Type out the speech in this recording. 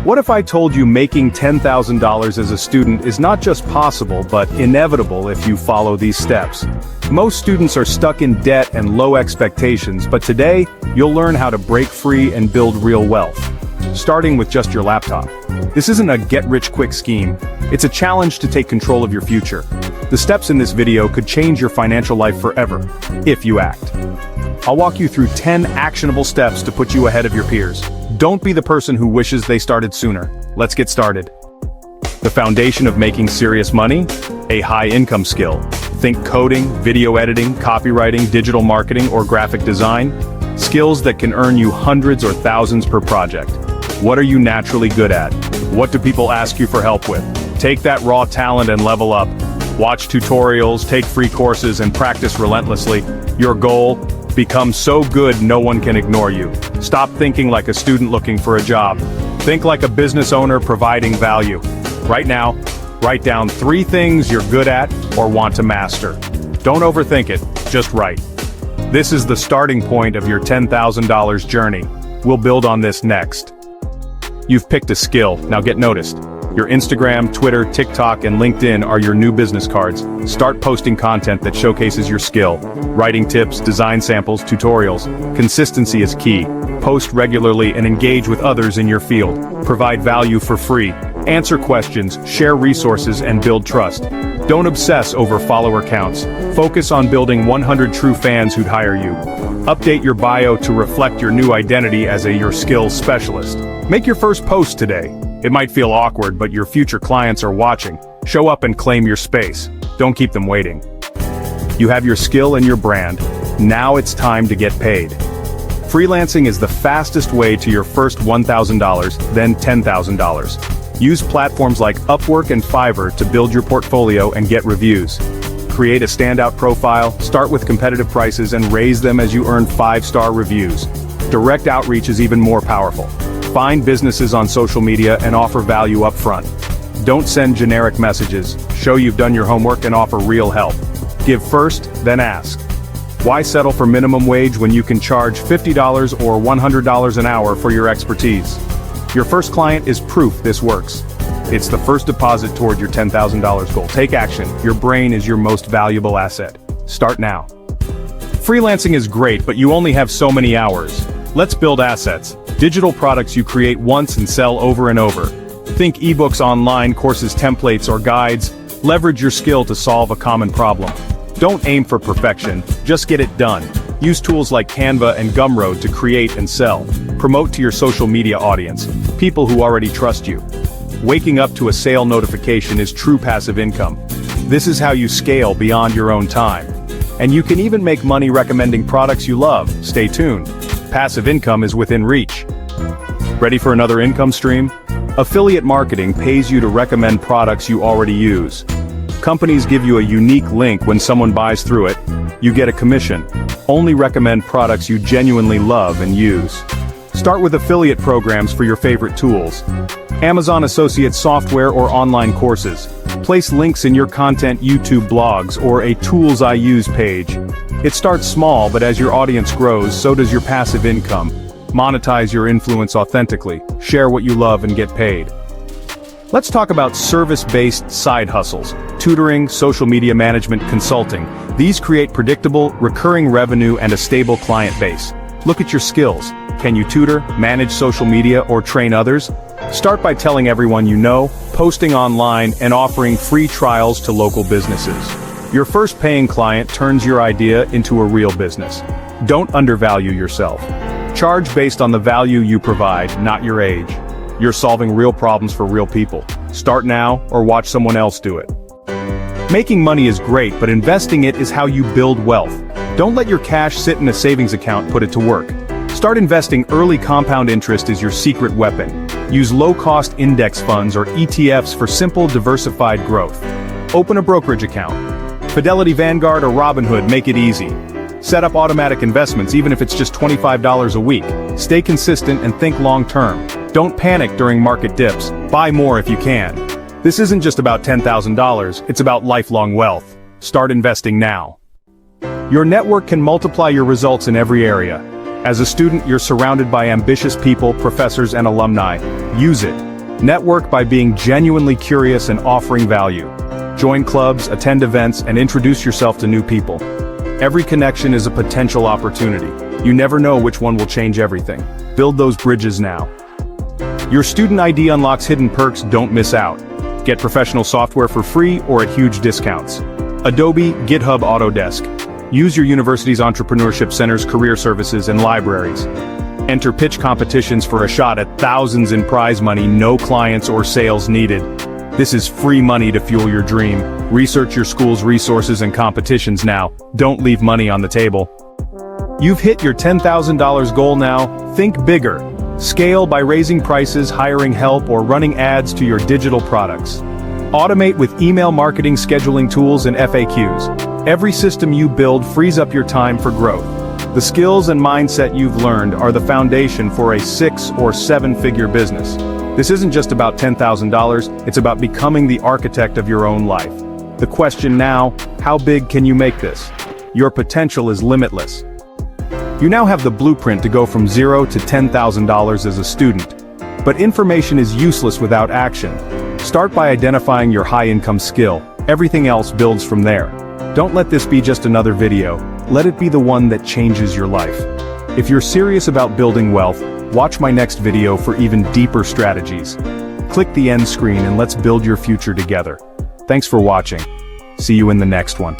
What if I told you making $10,000 as a student is not just possible but inevitable if you follow these steps? Most students are stuck in debt and low expectations, but today, you'll learn how to break free and build real wealth. Starting with just your laptop. This isn't a get-rich-quick scheme, it's a challenge to take control of your future. The steps in this video could change your financial life forever, if you act. I'll walk you through 10 actionable steps to put you ahead of your peers. Don't be the person who wishes they started sooner. Let's get started. The foundation of making serious money? A high-income skill. Think coding, video editing, copywriting, digital marketing, or graphic design. Skills that can earn you hundreds or thousands per project. What are you naturally good at? What do people ask you for help with? Take that raw talent and level up. Watch tutorials, take free courses, and practice relentlessly. Your goal? Become so good no one can ignore you. Stop thinking like a student looking for a job. Think like a business owner providing value. Right now, write down 3 things you're good at or want to master. Don't overthink it, just write. This is the starting point of your $10,000 journey. We'll build on this next. You've picked a skill, now get noticed. Your Instagram, Twitter, TikTok, and LinkedIn are your new business cards. Start posting content that showcases your skill. Writing tips, design samples, tutorials. Consistency is key. Post regularly and engage with others in your field. Provide value for free. Answer questions, share resources, and build trust. Don't obsess over follower counts. Focus on building 100 true fans who'd hire you. Update your bio to reflect your new identity as your skills specialist. Make your first post today. It might feel awkward, but your future clients are watching. Show up and claim your space. Don't keep them waiting. You have your skill and your brand. Now it's time to get paid. Freelancing is the fastest way to your first $1,000, then $10,000. Use platforms like Upwork and Fiverr to build your portfolio and get reviews. Create a standout profile, start with competitive prices, and raise them as you earn 5-star reviews. Direct outreach is even more powerful. Find businesses on social media and offer value up front. Don't send generic messages. Show you've done your homework and offer real help. Give first, then ask. Why settle for minimum wage when you can charge $50 or $100 an hour for your expertise? Your first client is proof this works. It's the first deposit toward your $10,000 goal. Take action. Your brain is your most valuable asset. Start now. Freelancing is great, but you only have so many hours. Let's build assets. Digital products you create once and sell over and over. Think ebooks, online courses, templates, or guides. Leverage your skill to solve a common problem. Don't aim for perfection, just get it done. Use tools like Canva and Gumroad to create and sell. Promote to your social media audience, people who already trust you. Waking up to a sale notification is true passive income. This is how you scale beyond your own time. And you can even make money recommending products you love. Stay tuned. Passive income is within reach. Ready for another income stream? Affiliate marketing pays you to recommend products you already use. Companies give you a unique link when someone buys through it. You get a commission. Only recommend products you genuinely love and use. Start with affiliate programs for your favorite tools. Amazon Associates software or online courses. Place links in your content, YouTube blogs, or a Tools I Use page. It starts small, but as your audience grows, so does your passive income. Monetize your influence authentically. Share what you love and get paid. Let's talk about service-based side hustles. Tutoring, social media management, consulting. These create predictable, recurring revenue and a stable client base. Look at your skills. Can you tutor, manage social media, or train others? Start by telling everyone you know, posting online, and offering free trials to local businesses. Your first paying client turns your idea into a real business. Don't undervalue yourself. Charge based on the value you provide, not your age. You're solving real problems for real people. Start now, or watch someone else do it. Making money is great, but investing it is how you build wealth. Don't let your cash sit in a savings account, put it to work. Start investing early. Compound interest is your secret weapon. Use low-cost index funds or ETFs for simple, diversified growth. Open a brokerage account. Fidelity, Vanguard, or Robinhood make it easy. Set up automatic investments even if it's just $25 a week. Stay consistent and think long-term. Don't panic during market dips. Buy more if you can. This isn't just about $10,000, it's about lifelong wealth. Start investing now. Your network can multiply your results in every area. As a student, you're surrounded by ambitious people, professors, and alumni. Use it. Network by being genuinely curious and offering value. Join clubs, attend events, and introduce yourself to new people. Every connection is a potential opportunity. You never know which one will change everything. Build those bridges now. Your student ID unlocks hidden perks. Don't miss out. Get professional software for free or at huge discounts. Adobe, GitHub, Autodesk. Use your university's entrepreneurship centers, career services, and libraries. Enter pitch competitions for a shot at thousands in prize money, no clients or sales needed. This is free money to fuel your dream. Research your school's resources and competitions now. Don't leave money on the table. You've hit your $10,000 goal now. Think bigger. Scale by raising prices, hiring help, or running ads to your digital products. Automate with email marketing, scheduling tools, and FAQs. Every system you build frees up your time for growth. The skills and mindset you've learned are the foundation for a 6- or 7-figure business. This isn't just about $10,000, it's about becoming the architect of your own life. The question now, how big can you make this? Your potential is limitless. You now have the blueprint to go from $0 to $10,000 as a student. But information is useless without action. Start by identifying your high-income skill. Everything else builds from there. Don't let this be just another video. Let it be the one that changes your life. If you're serious about building wealth, watch my next video for even deeper strategies. Click the end screen and let's build your future together. Thanks for watching. See you in the next one.